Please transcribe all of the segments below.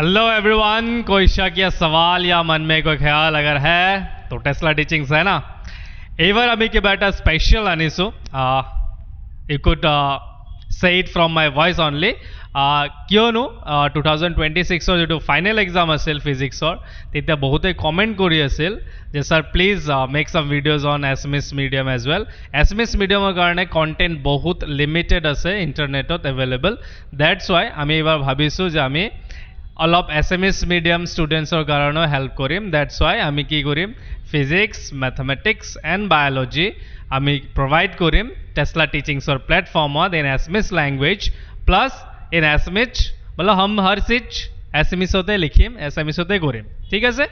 hello everyone, कोई शक या सवाल या मन में कोई ख्याल अगर है तो टेस्ला टीचिंग्स है ना एवर अभी के बेटा स्पेशल आनीसु you could say it from my voice only কিয়নো 2026 যেটো ফাইনেল এক্সাম আছিল ফিজিক্সৰ তেতিয়া বহুতে কমেন্ট কৰি আছিল যে sir please make some videos on SMS medium as well SMS মিডিয়ামৰ কাৰণে কন্টেন্ট বহুত লিমিটেড আছে ইন্টাৰনেটত এভেইলেবল দ্যাটস ওয়াই আমি এবাৰ ভাবিছো যে আমি অলপ এছএমএছ মিডিয়াম ষ্টুডেন্টছৰ কাৰণে হেল্প কৰিম দ্যাটস ওয়াই আমি কি কৰিম ফিজিক্স ম্যাথমেটিক্স এন্ড বায়োলজি আমি প্রোভাইড করিম টেসলা টিচিংসর প্ল্যাটফর্মত इन एसएमएस लैंग्वेज प्लस इन एसएमएच मतलब हम हर चीज एसएमएस होते लिखिम एसएमएस होते करिम ठीक আছে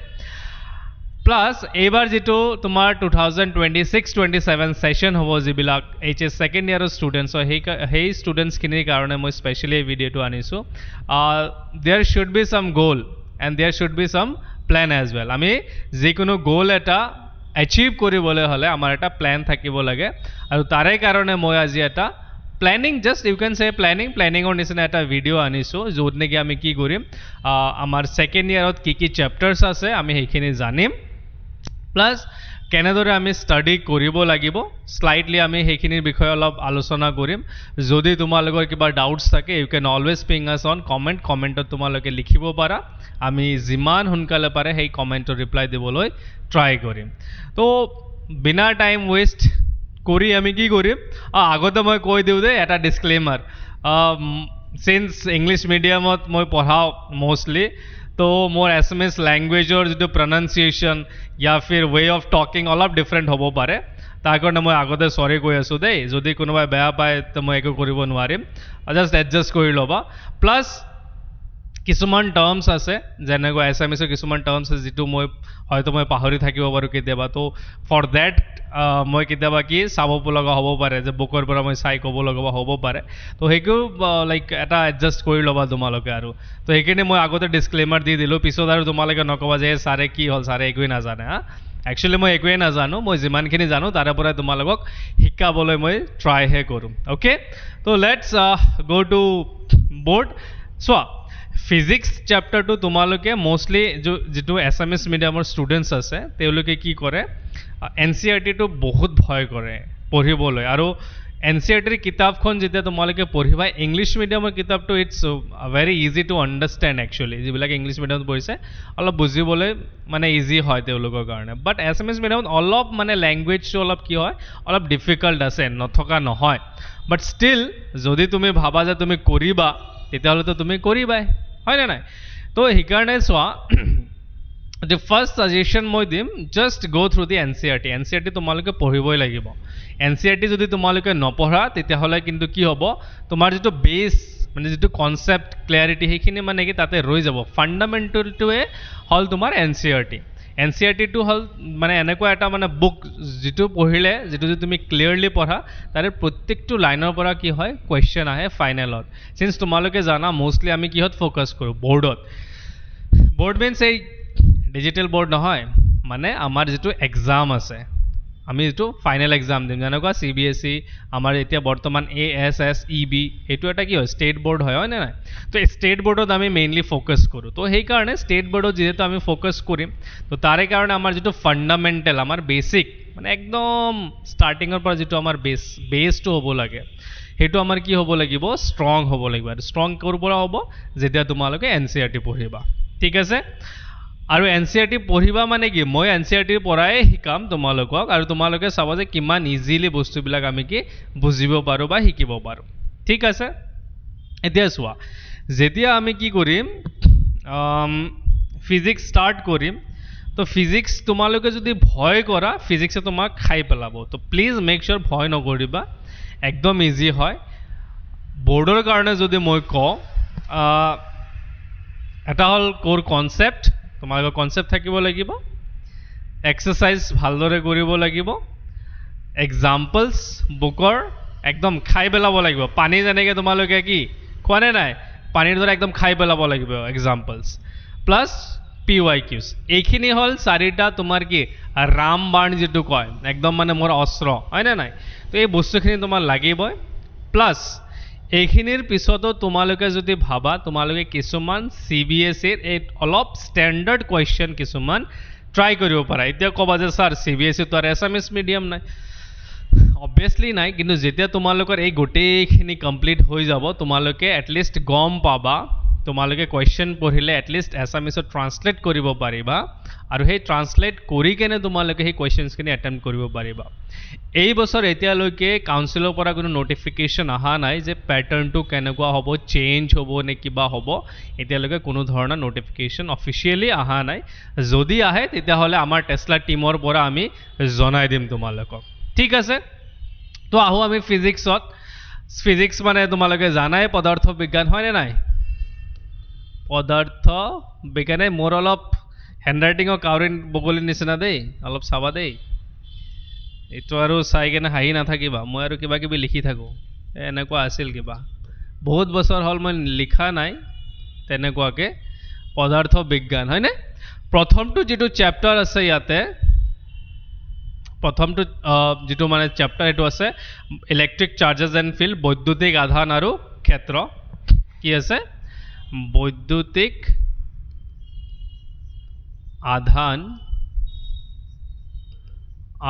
प्लस एबार जेटो तुम्हार 2026-27 सेशन হবো जिबिलाक एचएस सेकेंड ইয়াৰৰ স্টুডেন্টস हे স্টুডেন্টস খিনিৰ কাৰণে মই স্পেশালি ভিডিওটো আনিছো there should be some goal and there should be some plan as well আমি যিকোনো গোল এটা एचिव কৰিবলৈ হলে আমাৰ এটা প্ল্যান থাকিব লাগে আৰু তাৰে কাৰণে মই আজি এটা planning just U can say প্ল্যানিংৰ নিচিনা এটা ভিডিও আনিছো য'ত নেকি আমি কি কৰিম আমাৰ সেকেন্ড ইয়াৰত কি চেপ্টাৰছ আছে আমি সেইখিনি জানিম প্লাস কেনেদৰে আমি ষ্টাডি কৰিব লাগিব স্লাইডলি আমি সেইখিনিৰ বিষয়ে অলপ আলোচনা কৰিম যদি তোমালোকৰ কিবা ডাউটছ থাকে you can always ping us on কমেন্টত তোমালোকে লিখিব পাৰা আমি যিমান সোনকালে পাৰে সেই কমেন্টৰ ৰিপ্লাই দিবলৈ ট্ৰাই কৰিম তো বিনা টাইম ওয়েস্ট কৰি আমি কি কৰিম আগতে মই কৈ দিওঁ দে এটা ডিসক্লেমাৰ সিন্স ইংলিশ মিডিয়ামত মই পঢ়াও মোস্টলি তো মোৰ এছএমএছ ল্যাঙ্গুৱেজৰ যেটো প্ৰনাউন্সিয়েশন या फिर वे ऑफ टॉकिंग অলপ ডিফাৰেন্ট হ'ব পাৰে তাৰ কাৰণে মই আগতে সৰি কৈ আছো দেই যদি কোনোবাই বেয়া পায় তো মই একো কৰিব নোৱাৰিম জাস্ট এডজাস্ট কৰি ল'বা প্লাস কিছুমান টাৰ্মস আছে যেনেকৈ এছএমএছৰ কিছুমান টাৰ্মস আছে যেটো মই হয়তো মই পাহৰি থাকিব পাৰো কেতিয়াবা তো ফৰ দ্যাট মই কেতিয়াবা কি চাব লগা হ'ব পাৰে যে বুকৰ পৰা মই চাই ক'ব লগা হ'ব পাৰে তো হেকো লাইক এটা এডজাস্ট কৰি ল'বা তোমালোকে আৰু তো সেইখিনি মই আগতে ডিসক্লেমাৰ দি দিলো পিছত আৰু তোমালোকে নকবা যে সাৰে কি হ'ল সাৰে একোই নাজানে একচুয়ালি মই একোই নাজানো মই যিমানখিনি জানো তাৰে পৰা তোমালোকক শিকাবলৈ মই ট্ৰাই হে কৰিম ওকে তো let's go to board so physics চেপ্টাৰটো তোমালোকে মোস্টলি যেটো এছএমএছ মিডিয়ামৰ ষ্টুডেন্টছ আছে তেওঁলোকে কি কৰে এনসিইআৰটি বহুত ভয় কৰে পঢ়িবলৈ আৰু এনসিইআৰটিৰ কিতাপখন যেতিয়া তোমালোকে পঢ়িবা ইংলিশ মিডিয়ামৰ কিতাপটো it's very easy to understand actually যিবিলাক ইংলিশ মিডিয়ামত পঢ়িছে অলপ বুজিবলৈ মানে ইজি হয় তেওঁলোকৰ কাৰণে বাট এছএমএছ মিডিয়ামত অলপ মানে ল্যাঙ্গুৱেজটো অলপ কি হয় অলপ ডিফিকাল্ট আছে নথকা নহয় বাট ষ্টিল যদি তুমি ভাবা যে তুমি কৰিবা তেতিয়াহ'লে তো তুমি কৰিবাই হয় না নাই তো সেইকাৰণে চোৱা the first suggestion মই দিম just go through the NCERT তোমালোকে পঢ়িবই লাগিব NCERT যদি তোমালোকে নপঢ়া তেতিয়াহ'লে কিন্তু কি হ'ব তোমাৰ যেটো বেস মানে যেটো কনসেপ্ট ক্লিয়াৰিটি সেইখিনি মানে কি তাতে ৰৈ যাব ফান্ডামেন্টালটোৱে হল তোমাৰ NCERT টো হল মানে এনেকুৱা এটা মানে বুক যেটো পঢ়িলে যেটো যদি তুমি ক্লিয়াৰলি পঢ়া তাৰে প্ৰত্যেকটো লাইনৰ পৰা কি হয় কোৱেশ্চন আহে ফাইনেলত সিন্স তোমালোকে জানা মোস্টলি আমি কিহত ফোকাস কৰো বোৰ্ড মিন্স এই ডিজিটাল বোৰ্ড নহয় মানে আমাৰ যেটো এক্সাম আছে আমি যেটো ফাইনেল এক্সাম দিম যেনেকুৱা সিবিএসই আমাৰ এতিয়া বৰ্তমান ASSEB এটো এটা কি হয় স্টেট বোৰ্ড হয় না নাই তো স্টেট বোৰ্ডত আমি মেইনলি ফোকাস কৰো তো সেই কাৰণে স্টেট বোৰ্ডত যেহেতু আমি ফোকাস কৰিম তো তাৰে কাৰণে আমাৰ যেটো ফান্ডামেন্টাল আমাৰ বেসিক মানে একদম স্টাৰ্টিংৰ পৰা যেটো আমাৰ বেসটো হ'ব লাগে হেতু আমাৰ কি হ'ব লাগিব স্ট্ৰং হ'ব লাগিব আৰু স্ট্ৰং কৰিব হ'ব যেতিয়া তোমালোকে এনসিইআৰটি পঢ়িবা ঠিক আছে আৰু এনসিইআৰটি পঢ়িবা মানে কি মই এনসিইআৰটিৰ পৰাই শিকাম তোমালোকক আৰু তোমালোকে চাবা যে কিমান ইজিলি বস্তুবিলাক আমি কি বুজিব পাৰো বা শিকিব পাৰো ঠিক আছে এতিয়া চোৱা যেতিয়া আমি কি কৰিম ফিজিক্স স্টাৰ্ট কৰিম তো ফিজিক্স তোমালোকে যদি ভয় কৰা ফিজিক্সে তোমাক খাই পেলাব তো প্লিজ মেক শিওৰ ভয় নকৰিবা একদম ইজি হয় বোৰ্ডৰ কাৰণে যদি মই কওঁ এটা হল কোৰ কনসেপ্ট তোমালোকৰ কনসেপ্ট থাকিব লাগিব এক্সাৰসাইজ ভালদৰে কৰিব লাগিব এক্সাম্পলস বুকৰ একদম খাই পেলাব লাগিব পানী যেনেকৈ তোমালোকে কি খোৱানে নাই পানীৰ দৰে একদম খাই পেলাব লাগিব এক্সাম্পলস প্লাস PYQs এইখিনি হল চাৰিটা তোমাৰ কি ৰামবাণ যেটো কয় একদম মানে মোৰ অস্ত্ৰ হয় না নাই তো এই বস্তুখিনি তোমাৰ লাগিবই প্লাস এইখিনিৰ পিছতো তোমালোকে যদি ভাবা তোমালোকে কিছুমান CBSE ৰ অলপ ষ্টেণ্ডাৰ্ড কুৱেশ্যন কিছুমান ট্ৰাই কৰিব পাৰা এতিয়া ক'বা যে ছাৰ CBSE তো আৰু এছামিছ মিডিয়াম নাই অবভিয়াছলি নাই কিন্তু যেতিয়া তোমালোকৰ এই গোটেইখিনি কমপ্লিট হৈ যাব তোমালোকে এটলিষ্ট গম পাবা তোমালোকে কুৱেশ্যন পঢ়িলে এটলিষ্ট এছামিছত ট্ৰান্সলেট কৰিব পাৰিবা আৰু সেই ট্ৰান্সলেট কৰি কেনে তোমালোকে সেই কুৱেশ্যনছখিনি এটেম্প্ট কৰিব পাৰিবা এই বছৰ এতিয়ালৈকে কাউন্সিলৰ পৰা কোনো নটিফিকেশ্যন অহা নাই যে পেটাৰ্ণটো কেনেকুৱা হ'ব চেঞ্জ হ'ব নে কিবা হ'ব এতিয়ালৈকে কোনো ধৰণৰ নটিফিকেশ্যন অফিচিয়েলি অহা নাই যদি আহে তেতিয়াহ'লে আমাৰ টেছলা টীমৰ পৰা আমি জনাই দিম তোমালোকক ঠিক আছে তো আহোঁ আমি ফিজিক্সত ফিজিক্স মানে তোমালোকে জানাই পদাৰ্থ বিজ্ঞান হয়নে নাই পদাৰ্থ বিজ্ঞানে মোৰ অলপ হেণ্ডৰাইটিঙৰ কাউৰিন বগলীৰ নিচিনা দেই অলপ চাবা দেই এইটো আৰু চাই কেনে হাঁহি নাথাকিবা মই আৰু কিবা কিবি লিখি থাকোঁ এনেকুৱা আছিল কিবা বহুত বছৰ হ'ল মই লিখা নাই তেনেকুৱাকৈ পদাৰ্থ বিজ্ঞান হয়নে প্ৰথমটো যিটো চেপ্টাৰ আছে ইয়াতে প্ৰথমটো যিটো মানে চেপ্টাৰ এইটো আছে ইলেক্ট্ৰিক চাৰ্জেছ এণ্ড ফিল্ড বৈদ্যুতিক আধান আৰু ক্ষেত্ৰ কি আছে বৈদ্যুতিক আধান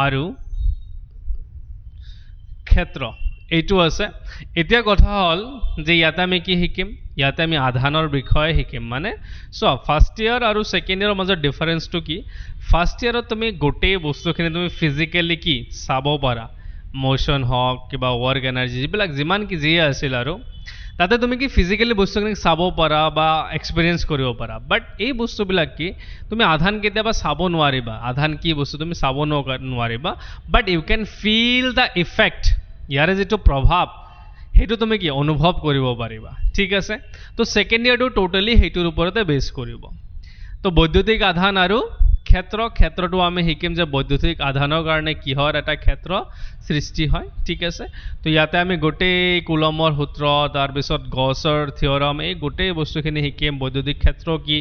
আৰু ক্ষেত্ৰ এইটো আছে এতিয়া কথা হ'ল যে ইয়াতে আমি কি শিকিম ইয়াতে আমি আধানৰ বিষয়ে শিকিম মানে চ' ফাৰ্ষ্ট ইয়াৰ আৰু ছেকেণ্ড ইয়াৰৰ মাজত ডিফাৰেঞ্চটো কি ফাৰ্ষ্ট ইয়াৰত তুমি গোটেই বস্তুখিনি তুমি ফিজিকেলি কি চাব পাৰা মোশ্যন হওক কিবা ৱৰ্ক এনাৰ্জি যিবিলাক যিমান কি যিয়ে আছিল আৰু তাতে তুমি কি ফিজিকেলি বস্তুখিনি চাব পাৰা বা এক্সপিৰিয়েঞ্চ কৰিব পাৰা বাট এই বস্তুবিলাক কি তুমি আধান কেতিয়াবা চাব নোৱাৰিবা আধান কি বস্তু তুমি চাব নোৱাৰিবা but you can feel the effect ইয়াৰে যিটো প্ৰভাৱ সেইটো তুমি কি অনুভৱ কৰিব পাৰিবা ঠিক আছে তো ছেকেণ্ড ইয়াৰটো টোটেলি সেইটোৰ ওপৰতে বেছ কৰিব তো বৈদ্যুতিক আধান আৰু ক্ষেত্ৰটো আমি শিকিম যে বৈদ্যুতিক আধানৰ কাৰণে কিহৰ এটা ক্ষেত্ৰ সৃষ্টি হয় ঠিক আছে তো ইয়াতে আমি গোটেই কুলমৰ সূত্ৰ তাৰপিছত গছৰ থিয়ৰম এই গোটেই বস্তুখিনি শিকিম বৈদ্যুতিক ক্ষেত্ৰ কি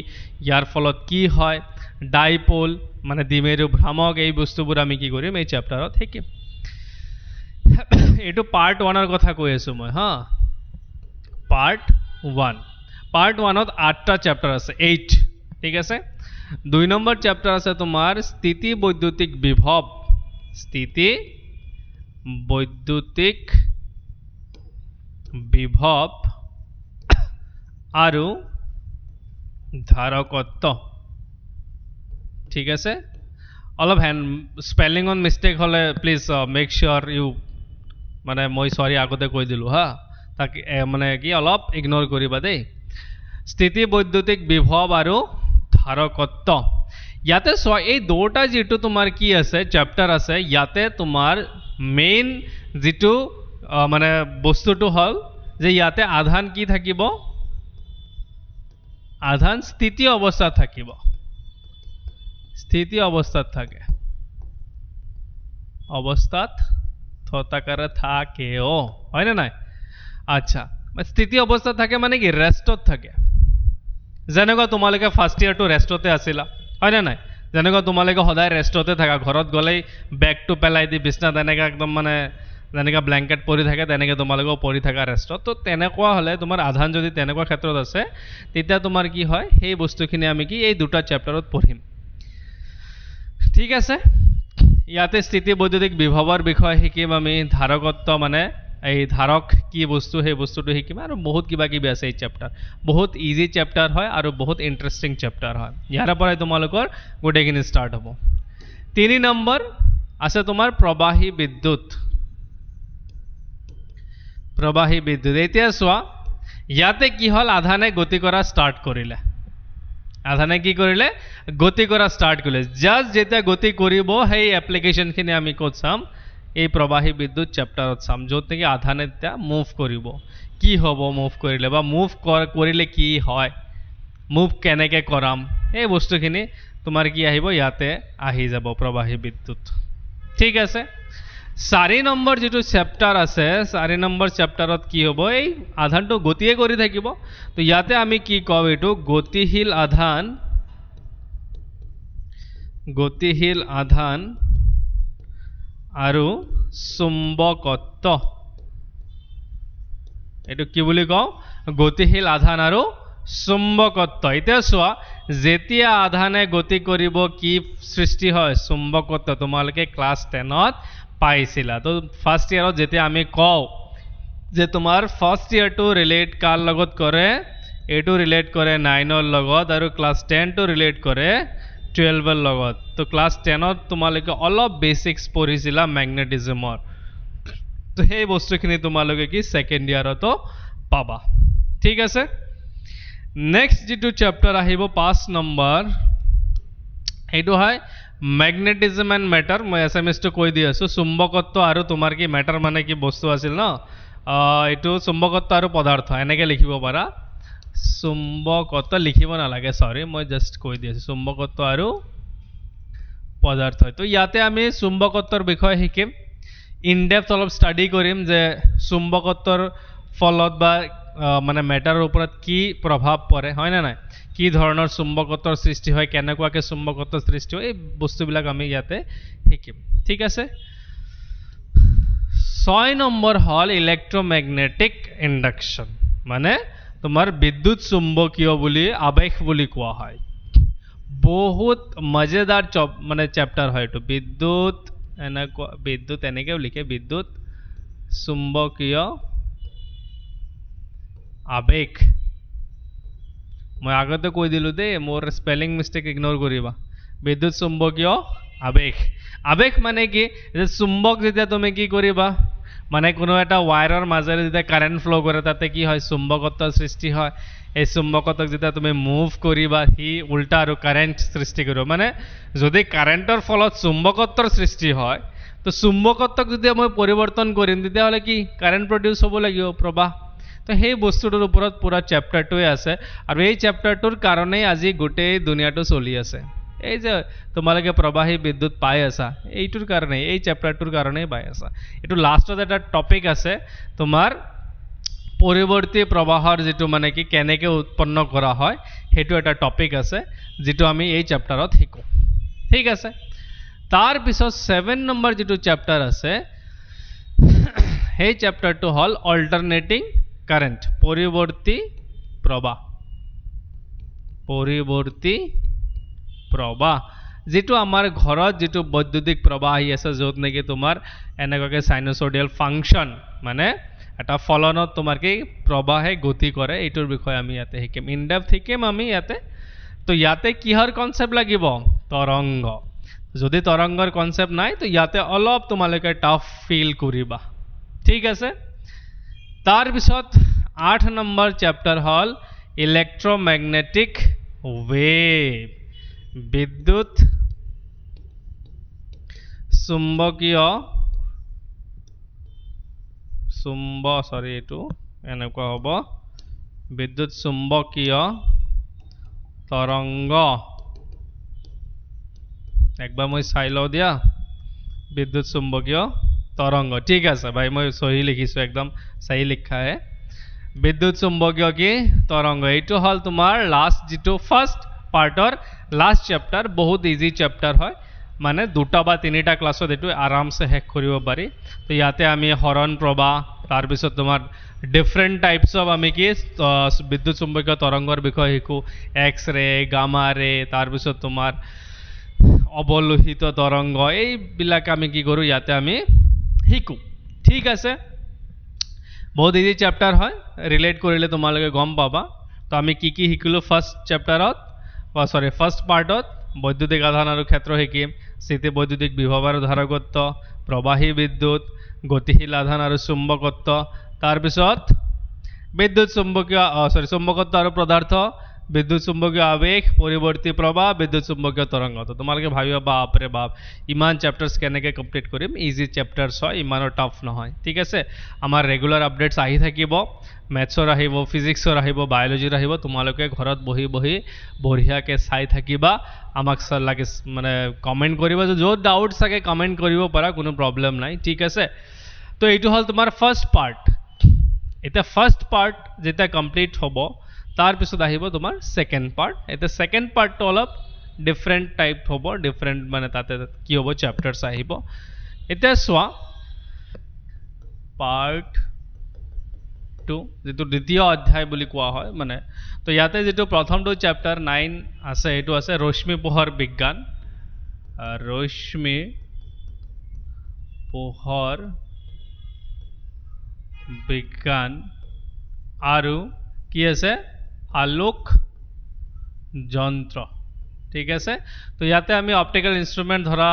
ইয়াৰ ফলত কি হয় ডাইপোল মানে দ্বিমেৰু ভ্ৰামক এই বস্তুবোৰ আমি কি কৰিম এই চেপ্টাৰত শিকিম এইটো পাৰ্ট 1ৰ কথা কৈ আছোঁ মই হা পাৰ্ট 1ত 8টা চেপ্টাৰ আছে 8 ঠিক আছে 2 নম্বৰ চেপ্টাৰ আছে তোমাৰ স্থিতি বৈদ্যুতিক বিভৱ আৰু ধাৰকত্ব ঠিক আছে অলপ স্পেলিঙত মিষ্টেক হ'লে প্লিজ মেক চিয়'ৰ ইউ মানে মই সৰি আগতে কৈ দিলোঁ হা তাক মানে কি অলপ ইগন'ৰ কৰিবা দেই স্থিতি বৈদ্যুতিক বিভৱ আৰু ধাৰকত্ব ইয়াতে চোৱা এই দুটা যিটো তোমাৰ কি আছে চেপ্টাৰ আছে ইয়াতে তোমাৰ মেইন যিটো মানে বস্তুটো হ'ল যে ইয়াতে আধান কি থাকিব আধান স্থিতি অৱস্থাত থাকিব স্থিতি অৱস্থাত থাকে অৱস্থাত থকাকাৰে থাকেও হয়নে নাই আচ্ছা স্থিতি অৱস্থাত থাকে মানে কি ৰেষ্টত থাকে যেনেকুৱা তোমালোকে ফাৰ্ষ্ট ইয়াৰটো ৰেষ্টতে আছিলা হয়নে নাই যেনেকুৱা তোমালোকে সদায় ৰেষ্টতে থাকা ঘৰত গ'লেই বেগটো পেলাই দি বিছনাত এনেকৈ একদম মানে যেনেকৈ ব্লেংকেট পৰি থাকে তেনেকৈ তোমালোকেও পৰি থাকা ৰেষ্টত তো তেনেকুৱা হ'লে তোমাৰ আধান যদি তেনেকুৱা ক্ষেত্ৰত আছে তেতিয়া তোমাৰ কি হয় সেই বস্তুখিনি আমি কি এই দুটা চেপ্টাৰত পঢ়িম ঠিক আছে ইয়াতে স্থিতি বৈদ্যুতিক বিভৱৰ বিষয়ে শিকিম আমি ধাৰকত্ব মানে এই ধাৰক কি বস্তু সেই বস্তুটো শিকিম আৰু বহুত কিবা কিবি আছে এই চেপ্টাৰ বহুত ইজি চেপ্টাৰ হয় আৰু বহুত ইণ্টাৰেষ্টিং চেপ্টাৰ হয় ইয়াৰ পৰাই তোমালোকৰ গোটেইখিনি ষ্টাৰ্ট হ'ব 3 নম্বৰ আছে তোমাৰ প্ৰবাহী বিদ্যুৎ এতিয়া চোৱা ইয়াতে কি হ'ল আধানে গতি কৰা ষ্টাৰ্ট কৰিলে আধানে কি কৰিলে গতি কৰা ষ্টাৰ্ট কৰিলে জাষ্ট যেতিয়া গতি কৰিব সেই এপ্লিকেশ্যনখিনি আমি ক'ত চাম এই প্ৰবাহী বিদ্যুৎ চেপ্টাৰত চাম য'ত নেকি আধানে তেতিয়া মুভ কৰিব কি হ'ব মুভ কৰিলে বা মুভ কৰিলে কি হয় মুভ কেনেকৈ কৰাম এই বস্তুখিনি তোমাৰ কি আহিব ইয়াতে আহি যাব প্ৰবাহী বিদ্যুৎ ঠিক আছে 4 নম্বৰ যিটো চেপ্টাৰ আছে 4 নম্বৰ চেপ্টাৰত কি হ'ব এই আধানটো গতিয়ে কৰি থাকিব তো ইয়াতে আমি কি কওঁ এইটো গতিশীল আধান আৰু চুম্বকত্ব এইটো কি বুলি কওঁ গতিশীল আধান আৰু চুম্বকত্ব এতিয়া চোৱা যেতিয়া আধানে গতি কৰিব কি সৃষ্টি হয় চুম্বকত্ব তোমালোকে ক্লাছ 10ত পাইছিলা তো ফাৰ্স্ট ইয়াৰত যেতিয়া আমি কওঁ যে তোমাৰ ফাৰ্স্ট ইয়াৰটো ৰিলেট কাৰ লগত কৰে এইটো ৰিলেট কৰে 9ৰ লগত আৰু ক্লাছ 10টো ৰিলেট কৰে 12ৰ লগত তো ক্লাছ 10ত তোমালোকে অলপ বেসিক্স পঢ়িছিলা ম্যাগনেটিজমৰ তো সেই বস্তুখিনি তোমালোকে কি সেকেন্ড ইয়াৰতো পাবা ঠিক আছে নেক্সট যেটো চ্যাপ্টাৰ আহিব 5 নম্বৰ এইটো হয় ম্যাগনেটিজম এন্ড ম্যাটাৰ মই এছএমএছটো কৈ দি আছো চুম্বকত্ব আৰু তোমাৰ কি ম্যাটাৰ মানে কি বস্তু আছিল ন এইটো চুম্বকত্ব আৰু পদাৰ্থ এনেকে লিখিব পাৰা চুম্বকত্ব লিখিব নালাগে সৰি মই জাস্ট কৈ দি আছো চুম্বকত্ব আৰু পদাৰ্থ তো ইয়াতে আমি চুম্বকত্বৰ বিষয়ে শিকিম ইন ডেপথ অলপ ষ্টাডি কৰিম যে চুম্বকত্বৰ ফলত বা মানে ম্যাটাৰৰ ওপৰত কি প্ৰভাৱ পৰে হয় না নাই কি ধৰণৰ চুম্বকত্বৰ সৃষ্টি হয় কেনেকুৱাকে চুম্বকত্বৰ সৃষ্টি হয় এই বস্তুবিলাক আমি ইয়াতে শিকিম ঠিক আছে 6 নম্বৰ হল ইলেক্ট্ৰমেগনেটিক ইন্ডাকশন মানে তোমাৰ বিদ্যুৎ চুম্বকীয় বুলি আবেশ বুলি কোৱা হয় বহুত মজেদাৰ মানে চ্যাপ্টাৰ হয় এটো বিদ্যুৎ এনেকেও লিখে বিদ্যুৎ চুম্বকীয় আবেশ মই আগতে কৈ দিলো দে মোৰ স্পেলিং মিস্টেক ইগনোৰ কৰিবা বিদ্যুৎ চুম্বকীয় আবেশ মানে কি যে চুম্বক যেতিয়া তুমি কি কৰিবা মানে কোনো এটা ওয়্যাৰৰ মাজেৰে যেতিয়া কাৰেন্ট ফ্লো কৰে তাতে কি হয় চুম্বকত্বৰ সৃষ্টি হয় এই চুম্বকত্বক যেতিয়া তুমি মুভ কৰিবা হি উল্টা আৰু কাৰেন্ট সৃষ্টি কৰিব মানে যদি কাৰেন্টৰ ফলত চুম্বকত্বৰ সৃষ্টি হয় তো চুম্বকত্বক যদি মই পৰিৱৰ্তন কৰিম তেতিয়া হলে কি কাৰেন্ট প্ৰডিউস হ'ব লাগিব প্ৰবাহ তো সেই বস্তুটোৰ ওপৰত পুৰা চ্যাপ্টাৰটোৱে আছে আৰু এই চ্যাপ্টাৰটোৰ কাৰণেই আজি গোটেই দুনিয়াটো চলি আছে এই যে তোমালোকে প্ৰবাহী বিদ্যুৎ পাই আছা এইটোৰ কাৰণে এই চ্যাপ্টাৰটোৰ কাৰণেই পাই আছা এটো লাষ্টত এটা টপিক আছে তোমাৰ পৰিৱৰ্তী প্ৰবাহৰ যেটো মানে কি কেনেকে উৎপন্ন কৰা হয় হেতু এটা টপিক আছে যেটো আমি এই চ্যাপ্টাৰত শিকো ঠিক আছে তাৰ পিছত 7 নম্বৰ যেটো চ্যাপ্টাৰ আছে সেই চ্যাপ্টাৰটো হল অল্টাৰনেটিং কাৰেন্ট পৰিৱৰ্তী প্ৰবাহ যেটো আমাৰ ঘৰত যেটো বৈদ্যুতিক প্ৰবাহ আহি আছে যত নেকি তোমাৰ এনেকৈ সাইনোসইডাল ফাংশন মানে এটা ফলনত তোমাৰ কি প্ৰবাহে গতি কৰে এইটোৰ বিষয়ে আমি ইয়াতে শিকিম ইন ডেপথ শিকিম আমি ইয়াতে তো ইয়াতে কিহৰ কনসেপ্ট লাগিব তৰংগ যদি তৰংগৰ কনসেপ্ট নাই তো ইয়াতে অলপ তোমালোকে টাফ ফিল কৰিবা ঠিক আছে তাৰ পিছত 8 নম্বৰ চ্যাপ্টাৰ হল ইলেক্ট্ৰমেগনেটিক ওয়েভ বিদ্যুৎ চুম্বকীয় এইটো এনেকুৱা হ'ব বিদ্যুৎ চুম্বকীয় তৰংগ একবাৰ মই চাই লও দিয়া বিদ্যুৎ চুম্বকীয় তৰংগ ঠিক আছে ভাই মই সহি লিখিছো একদম সহি লিখা है বিদ্যুৎ চুম্বকীয় কি তৰংগ এইটো হল তোমাৰ লাষ্ট যেটো ফাৰ্স্ট পাৰ্টৰ লাষ্ট চ্যাপ্টাৰ বহুত ইজি চ্যাপ্টাৰ হয় মানে দুটা বা তিনিটা ক্লাছত এটো আৰামছে শেষ কৰিব পাৰি তো ইয়াতে আমি হৰণ প্ৰবাহ তাৰ পিছত তোমাৰ ডিফাৰেন্ট টাইপস অফ আমি কি বিদ্যুৎ চুম্বকীয় তৰংগৰ বিষয়ে শিকো এক্স ৰে গামা ৰে তাৰ পিছত তোমাৰ অবলোহিত তৰংগ এই বিলাক আমি কি কৰো ইয়াতে আমি শিকো ঠিক আছে বহুত ইজি চ্যাপ্টাৰ হয় ৰিলেট কৰিলে তোমালোকে গম পাবা তো আমি কি শিকিলো ফাৰ্স্ট চ্যাপ্টাৰত ফাৰ্স্ট পাৰ্টত বৈদ্যুতিক আধান আৰু ক্ষেত্ৰ শিকিম স্থিতি বৈদ্যুতিক বিভৱ আৰু ধাৰকত্ব প্ৰবাহী বিদ্যুৎ গতিশীল আধান আৰু চুম্বকত্ব তাৰ পিছত বিদ্যুৎ চুম্বকীয় চুম্বকত্ব আৰু পদাৰ্থ বিদ্যুৎ চুম্বকীয় আবেশ পৰিৱৰ্তী প্ৰবাহ বিদ্যুৎ চুম্বকীয় তৰংগ তো তোমালোকে ভাবিবা বাপৰে বাপ ইমান চ্যাপ্টাৰস কেনেকে কমপ্লিট কৰিম ইজি চ্যাপ্টাৰস হয় ইমানো টাফ নহয় ঠিক আছে আমাৰ ৰেগুলাৰ আপডেটস আহি থাকিব ম্যাথছৰ আহিব ফিজিক্সৰ আহিব বায়োলজিৰ আহিব তোমালোকে ঘৰত বহি বঢ়িয়াকে চাই থাকিবা আমাক লাগে মানে কমেন্ট কৰিবা য'ত ডাউট থাকে কমেন্ট কৰিব পাৰা কোনো প্ৰবলেম নাই ঠিক আছে তো এইটো হল তোমাৰ ফাৰ্স্ট পাৰ্ট এটা ফাৰ্স্ট পাৰ্ট যেটা কমপ্লিট হ'ব তাৰ পিছত আহিব তোমাৰ সেকেন্ড পার্ট এটা সেকেন্ড পার্টটো অলপ ডিফারেন্ট টাইপ হ'ব ডিফারেন্ট মানে তাতে কি হ'ব চ্যাপ্টারস আহিব এটা সোয়া পার্ট টু যেটো দ্বিতীয় অধ্যায় বুলি কোৱা হয় মানে তো ইয়াতে যেটো প্ৰথমটো চ্যাপ্টাৰ 9 আছে এটো আছে ৰশ্মি পোহৰ বিজ্ঞান ৰশ্মি পোহৰ বিজ্ঞান আৰু কি আছে আলোক যন্ত্ৰ ঠিক আছে তো ইয়াতে আমি অপটিক্যাল ইনস্ট্ৰুমেন্ট ধৰা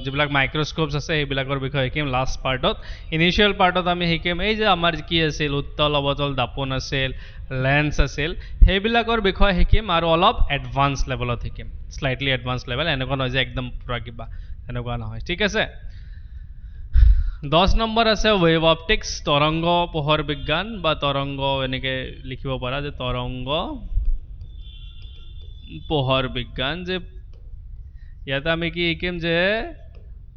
যিবিলাক মাইক্ৰোস্কোপছ আছে এইবিলাকৰ বিষয়ে শিকিম লাষ্ট পাৰ্টত ইনিশিয়াল পাৰ্টত আমি শিকিম এই যে আমাৰ কি আছিল উত্তল অৱতল দাপন আছিল লেন্স আছিল সেইবিলাকৰ বিষয়ে শিকিম আৰু অলপ এডভান্স লেভেলত শিকিম স্লাইটলি এডভান্স লেভেল এনেকুৱা নহয় যে একদম পুৰা কিবা এনেকুৱা নহয় ঠিক আছে 10 নম্বৰ আছে ওয়েভ অপটিক্স তৰংগ পোহৰ বিজ্ঞান বা তৰংগ এনেকে লিখিব পাৰা যে তৰংগ পোহৰ বিজ্ঞান যে ইয়াতে আমি কি শিকিম যে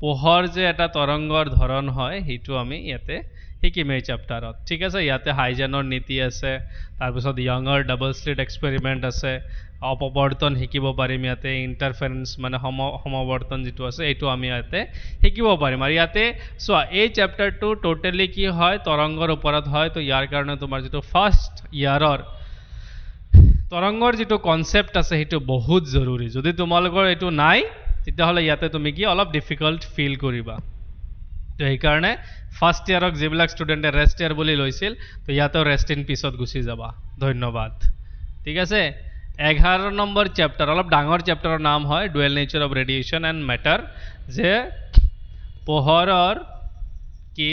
পোহৰ যে এটা তৰংগৰ ধৰণ হয় হেতু আমি ইয়াতে শিকিম এই চ্যাপ্টাৰত ঠিক আছে ইয়াতে হাইজেনৰ নীতি আছে তাৰ পিছত ইয়ঙৰ ডাবল স্লিট এক্সপেৰিমেন্ট আছে অপবৰ্তন শিকিব পাৰিম ইয়াতে ইন্টাৰফাৰেন্স মানে সমবৰ্তন যেটো আছে এটো আমি ইয়াতে শিকিব পাৰিম আৰু ইয়াতে চোৱা এই চ্যাপ্টাৰটো টোটালি কি হয় তৰংগৰ ওপৰত হয় তো ইয়াৰ কাৰণে তোমাৰ যেটো ফাৰ্স্ট ইয়াৰৰ তৰংগৰ যেটো কনসেপ্ট আছে হেতু বহুত জৰুৰী যদি তোমালোকৰ এটো নাই তেতিয়া হলে ইয়াতে তুমি কি অলপ ডিফিকাল্ট ফিল কৰিবা তো এই কাৰণে ফাৰ্স্ট ইয়াৰক যিবিলাক ষ্টুডেন্টে ৰেষ্ট ইয়াৰ বুলি লৈছিল তো ইয়াতে ৰেষ্ট ইন পিছত গুছি যাবা ধন্যবাদ ঠিক আছে 11 নম্বৰ চ্যাপ্টাৰ অলপ ডাঙৰ চ্যাপ্টাৰৰ নাম হয় dual nature of radiation and matter যে পোহৰৰ কি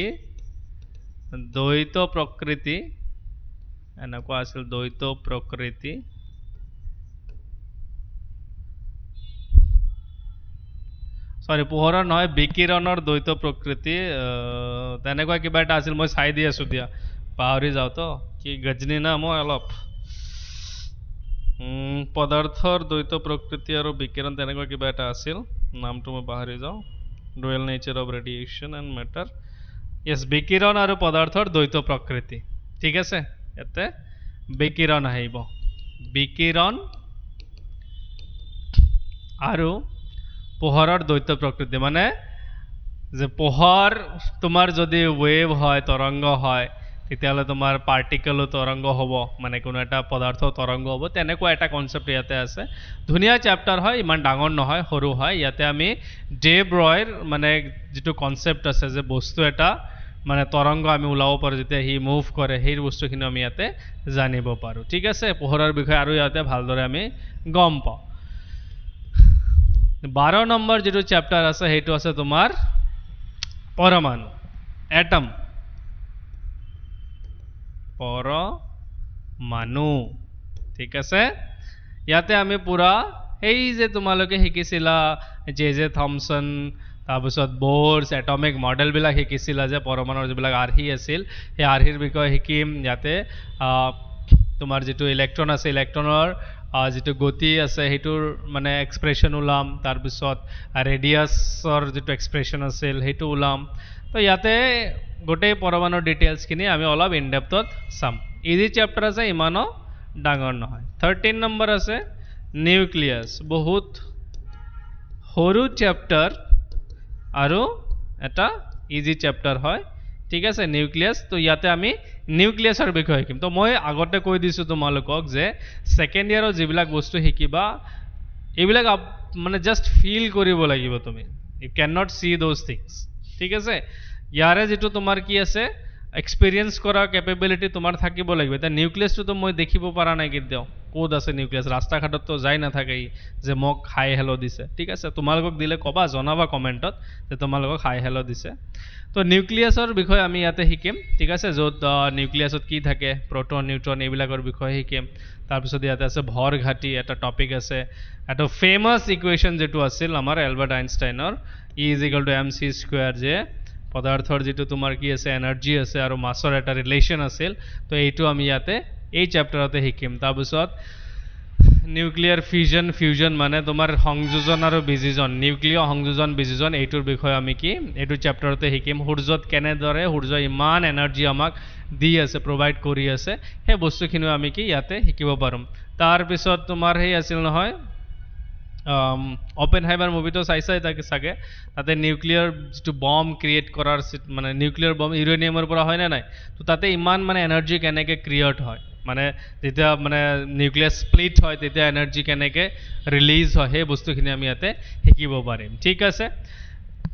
দ্বৈত প্ৰকৃতি এনেকুৱা আছিল দ্বৈত প্ৰকৃতি সৰি পোহৰৰ নহয় বিকিৰণৰ দ্বৈত প্ৰকৃতি তেনেকুৱা কিবা এটা আছিল মই চাই দি আছো দিয়া পাহৰি যাও তো কি গজনি না মই অলপ পদাৰ্থৰ দ্বৈত প্ৰকৃতি আৰু বিকিৰণ তেনেকুৱা কিবা এটা আছিল নামটো মই পাহৰি যাও dual nature of radiation and matter yes বিকিৰণ আৰু পদাৰ্থৰ দ্বৈত প্ৰকৃতি ঠিক আছে এতে বিকিৰণ আহিব বিকিৰণ আৰু পোহৰৰ দ্বৈত প্ৰকৃতি মানে যে পোহৰ তোমাৰ যদি ওয়েভ হয় তৰংগ হয় তেতিয়ালে তোমাৰ পাৰ্টিকেল তৰংগ হ'ব মানে কোনো এটা পদাৰ্থ তৰংগ হ'ব তেনেকুৱা এটা কনসেপ্ট ইয়াতে আছে ধুনিয়া চ্যাপ্টাৰ হয় ইমান ডাঙৰ নহয় সৰু হয় ইয়াতে আমি ডে ব্ৰয়ৰ মানে যেটো কনসেপ্ট আছে যে বস্তু এটা মানে তৰংগ আমি উলাব পাৰো যেতিয়া হি মুভ কৰে সেই বস্তুখিনি আমি ইয়াতে জানিব পাৰো ঠিক আছে পোহৰৰ বিষয়ে আৰু ইয়াতে ভালদৰে আমি গম পাওঁ 12 নম্বৰ যেটো চ্যাপ্টাৰ আছে হেতু আছে তোমাৰ পৰমাণু এটম পৰমাণু ঠিক আছে ইয়াতে আমি পুৰা এই যে তোমালোকে শিকিছিলা জে থমসন তাৰপিছত বোৰ্স এটমিক মডেল বিলাক শিকিছিলা যে পৰমাণুৰ যিবিলাক আৰ্হি আছিল সেই আৰ্হিৰ বিষয়ে শিকিম ইয়াতে তোমাৰ যেটো ইলেক্ট্ৰন আছে ইলেক্ট্ৰনৰ যেটো গতি আছে হেতুৰ মানে এক্সপ্ৰেছন উলাম তাৰ পিছত ৰেডিয়াছৰ যেটো এক্সপ্ৰেছন আছিল হেতু উলাম তো ইয়াতে গোটেই পৰমাণুৰ ডিটেইলছ কিনি আমি অলপ ইন ডেপথত চাম ইজি চ্যাপ্টাৰ আছে ইমানো ডাঙৰ নহয় 13 নম্বৰ আছে নিউক্লিয়াছ বহুত সৰু চ্যাপ্টাৰ আৰু এটা ইজি চ্যাপ্টাৰ হয় ঠিক আছে নিউক্লিয়াছ তো ইয়াতে আমি নিউক্লিয়াছৰ বিষয়ে শিকিম তো মই আগতে কৈ দিছো তোমালোকক যে সেকেন্ড ইয়াৰৰ যিবিলাক বস্তু শিকিবা এইবিলাক মানে জাস্ট ফিল কৰিব লাগিব তুমি you can not see those things ঠিক আছে ইয়াৰে যেটো তোমাৰ কি আছে এক্সপেৰিয়েন্স কৰা ক্যাপাবিলিটি তোমাৰ থাকিব লাগিব এটা নিউক্লিয়াছটো তো মই দেখিব পাৰা নাই কেতিয়াও কোড আছে নিউক্লিয়াছ ৰাস্তা ঘাটত তো যাই না থাকে যে মোক হাই হেলো দিছে ঠিক আছে তোমালোকক দিলে কবা জনাবা কমেন্টত যে তোমালোকক হাই হেলো দিছে তো নিউক্লিয়াছৰ বিষয়ে আমি ইয়াতে শিকিম ঠিক আছে যত নিউক্লিয়াছত কি থাকে প্ৰটন নিউট্ৰন এইবিলাকৰ বিষয়ে শিকিম তাৰ পিছত ইয়াতে আছে ভৰ ঘাটি এটা টপিক আছে এটা ফেমাস ইকুৱেচন যেটো আছিল আমাৰ এলবাৰ্ট আইনষ্টাইনৰ E=mc² যে পদাৰ্থৰ যেটো তোমাৰ কি আছে এনাৰ্জি আছে আৰু মাছৰ এটা ৰিলেশন আছিল তো এইটো আমি ইয়াতে এই চ্যাপ্টাৰতে শিকিম তাৰ পিছত নিউক্লিয়াৰ ফিউজন মানে তোমাৰ সংযোজন আৰু বিযোজন নিউক্লিয় সংযোজন বিযোজন এইটোৰ বিষয়ে আমি কি এইটো চ্যাপ্টাৰতে শিকিম সূৰ্যত কেনেদৰে সূৰ্য ইমান এনাৰ্জি আমাক দি আছে প্ৰভাইড কৰি আছে সেই বস্তুখিনি আমি কি ইয়াতে শিকিব পাৰোম তাৰ পিছত তোমাৰ হেই আছিল নহয় অপেনহাইমাৰ মুভিটো চাইছাই তাকে চাগে তাতে নিউক্লিয়াৰ যিটো বম ক্ৰিয়েট কৰাৰ মানে নিউক্লিয়াৰ বম ইউৰেনিয়ামৰ পৰা হয় নে নাই তো তাতে ইমান মানে এনাৰ্জি কেনেকৈ ক্ৰিয়েট হয় মানে যেতিয়া মানে নিউক্লিয়াৰ স্প্লিট হয় তেতিয়া এনাৰ্জি কেনেকৈ ৰিলিজ হয় সেই বস্তুখিনি আমি ইয়াতে শিকিব পাৰিম ঠিক আছে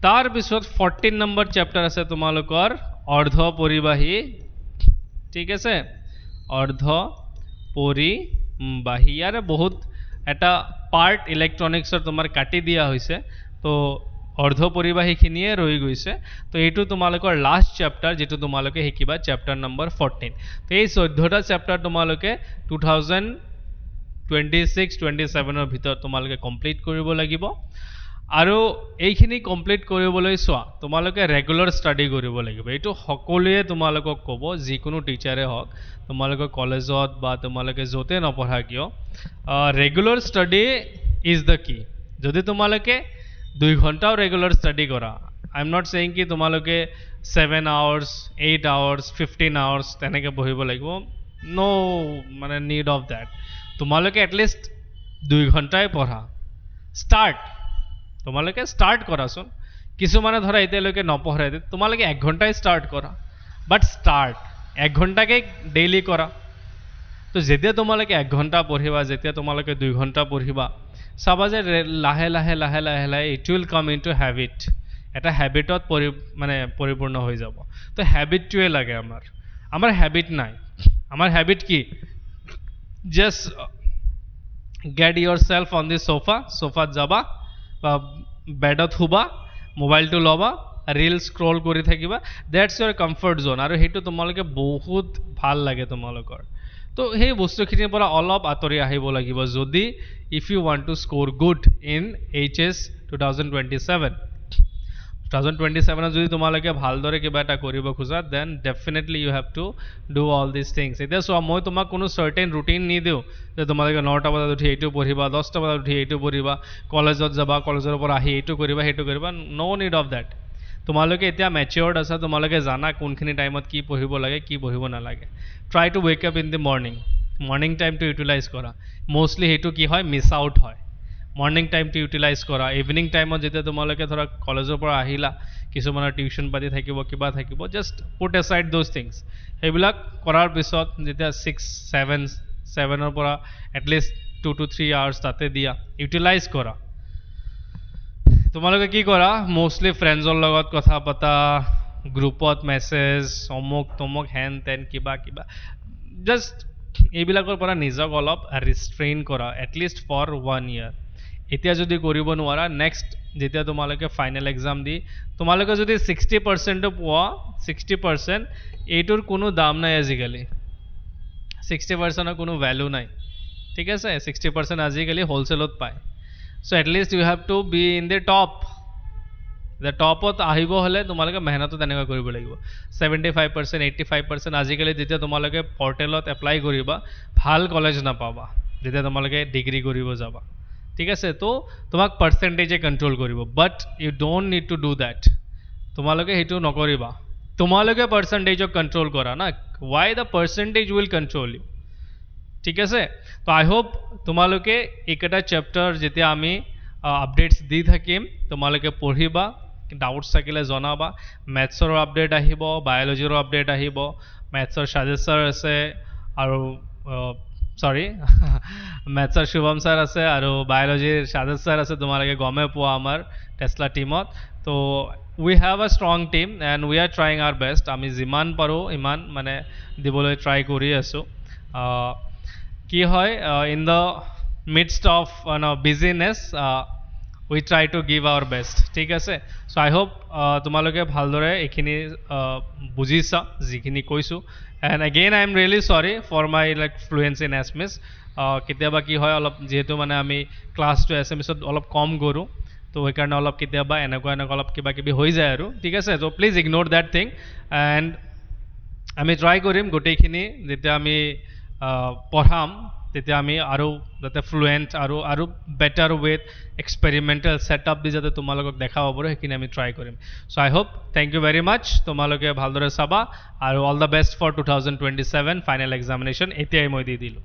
তাৰপিছত 14 নম্বৰ চেপ্টাৰ আছে তোমালোকৰ অৰ্ধ পৰিবাহী ঠিক আছে অৰ্ধ পৰিবাহী ইয়াৰে বহুত এটা পাৰ্ট ইলেক্ট্ৰনিক্সৰ তোমাৰ কাটি দিয়া হৈছে তো অৰ্ধ পৰিবাহীখিনিয়ে ৰৈ গৈছে তো এইটো তোমালোকৰ লাষ্ট চেপ্টাৰ যিটো তোমালোকে শিকিবা চেপ্টাৰ নম্বৰ 14 তো এই 14টা চেপ্টাৰ তোমালোকে 2026-27ৰ ভিতৰত তোমালোকে কমপ্লিট কৰিব লাগিব আৰু এইখিনি কমপ্লিট কৰিবলৈ চোৱা তোমালোকে ৰেগুলাৰ ষ্টাডি কৰিব লাগিব এইটো সকলোৱে তোমালোকক ক'ব যিকোনো টিচাৰে হওক তোমালোকৰ কলেজত বা তোমালোকে য'তে নপঢ়া কিয় ৰেগুলাৰ ষ্টাডি ইজ দ্য কি যদি তোমালোকে 2 ঘণ্টাও ৰেগুলাৰ ষ্টাডি কৰা আই এম নট ছেইং কি তোমালোকে 7 আৱাৰ্ছ 8 আৱাৰ্ছ 15 আৱাৰ্ছ তেনেকৈ বহিব লাগিব নো মানে নিড অফ ডেট তোমালোকে এটলিষ্ট 2 ঘণ্টাই পঢ়া ষ্টাৰ্ট তোমালোকে ষ্টাৰ্ট কৰাচোন কিছুমানে ধৰা এতিয়ালৈকে নপঢ়ে তোমালোকে 1 ঘণ্টাই ষ্টাৰ্ট কৰা বাট ষ্টাৰ্ট 1 ঘণ্টাকে ডেইলি কৰা তো যেতিয়া তোমালোকে 1 ঘণ্টা পঢ়িবা যেতিয়া তোমালোকে 2 ঘণ্টা পঢ়িবা চাবা যে লাহে লাহে লাহে লাহে লাহে it will come into habit এটা হেবিটত মানে পৰিপূৰ্ণ হৈ যাব তো হেবিটটোৱে লাগে আমাৰ হেবিট নাই আমাৰ হেবিট কি just get yourself on the সোফাত যাবা বা বেডত শুবা মোবাইলটো ল'বা ৰিল স্ক্ৰল কৰি থাকিবা দ্যাটছ ইয়ৰ কমফৰ্ট জোন আৰু সেইটো তোমালোকে বহুত ভাল লাগে তোমালোকৰ তো সেই বস্তুখিনিৰ পৰা অলপ আঁতৰি আহিব লাগিব যদি if you want to score good in HS 2027 যদি তোমালোকে ভালদৰে কিবা এটা কৰিব খোজা then definitely you have to do all this things এতিয়া চোৱা মই তোমাক কোনো চাৰ্টেন ৰুটিন নিদিওঁ যে তোমালোকে 9টা বজাত উঠি এইটো পঢ়িবা 10টা বজাত উঠি এইটো পঢ়িবা কলেজত যাবা কলেজৰ পৰা আহি এইটো কৰিবা সেইটো কৰিবা ন' নিড অফ ডেট তোমালোকে এতিয়া মেচিয়ৰ্ড আছা তোমালোকে জানা কোনখিনি টাইমত কি পঢ়িব লাগে কি পঢ়িব নালাগে try two wake up in the morning টাইমটো ইউটিলাইজ কৰা মষ্টলি সেইটো কি হয় মিছ আউট হয় মৰ্ণিং টাইমটো ইউটিলাইজ কৰা ইভিনিং টাইমত যেতিয়া তোমালোকে ধৰা কলেজৰ পৰা আহিলা কিছুমানৰ টিউশ্যন পাতি থাকিব কিবা থাকিব just put aside those things সেইবিলাক কৰাৰ পিছত যেতিয়া 7ৰ পৰা এটলিষ্ট 2 to 3 আৱাৰ্ছ তাতে দিয়া ইউটিলাইজ কৰা তোমালোকে কি কৰা মষ্টলি ফ্ৰেণ্ডছৰ লগত কথা পতা গ্ৰুপত মেছেজ অমুক তমুক হেন তেন কিবা কিবা জাষ্ট এইবিলাকৰ পৰা নিজক অলপ ৰিষ্ট্ৰেইন কৰা এটলিষ্ট ফৰ 1 year এতিয়া যদি কৰিব নোৱাৰা নেক্সট যেতিয়া তোমালোকে ফাইনেল এক্সাম দি তোমালোকে যদি 60% পোৱা 60% এইটোৰ কোনো দাম নাই আজিকালি 60%ৰ কোনো ভ্যালু নাই ঠিক আছে 60% আজিকালি হোলচেলত পায় so at least you have to be in the টপত আহিব হলে তোমালোকে মেহনতো তেনেকৈ কৰিব লাগিব 75% 85% আজিকালি যেতিয়া তোমালোকে পৰ্টেলত এপ্লাই কৰিবা ভাল কলেজ নাপাবা যেতিয়া তোমালোকে ডিগ্ৰী কৰিব যাবা ঠিক আছে তো তোমাক পাৰ্চেন্টেজে কন্ট্ৰোল কৰিব but you don't need to do that তোমালোকে হেতু নকৰিবা তোমালোকে পাৰ্চেন্টেজক কন্ট্ৰোল কৰা না why the percentage will control you ঠিক আছে তো আই হোপ তোমালোকে একটা চ্যাপ্টাৰ যেতিয়া আমি আপডেটস দি থাকিম তোমালোকে পঢ়িবা ডাউটস থাকিলে জনাবা ম্যাথছৰ আপডেট আহিব বায়োলজিৰ আপডেট আহিব ম্যাথছৰ সাজেছৰ আছে আৰু সৰি ম্যাথছৰ শুভম স্যাৰ আছে আৰু বায়োলজিৰ সাজেছ স্যাৰ আছে তোমালোকে গমে পোৱা আমাৰ টেসলা টিমত তো we have a strong team and we are trying our best আমি যিমান পাৰো ইমান মানে দিবলৈ ট্ৰাই কৰি আছো কি হয় in the midst of busyness we try to give our best ঠিক আছে so I hope তোমালোকে ভালদৰে এখিনি বুজিছা যিখিনি কৈছো and again I am really sorry for my like fluency in Assamese কেতিয়াবা কি হয় অলপ যেহেতু মানে আমি ক্লাছ টু Assamese অলপ কম কৰো তো সেইকাৰণে অলপ কেতিয়াবা এনেকুৱা অলপ কিবা কিবি হৈ যায় আৰু ঠিক আছে so please ignore that thing and আমি ট্ৰাই কৰিম গোটেইখিনি যেতিয়া আমি পঢ়াম তেতিয়া আমি আৰু যাতে ফ্লুয়েন্ট আৰু বেটাৰ উইথ এক্সপেৰিমেন্টাল সেটআপ দি যাতে তোমালোকক দেখাব পাৰো সেইখিনি আমি ট্ৰাই কৰিম so I hope thank you very much তোমালোকে ভালদৰে চাবা আৰু all the best for 2027 final examination এতিয়াই মই দি দিলোঁ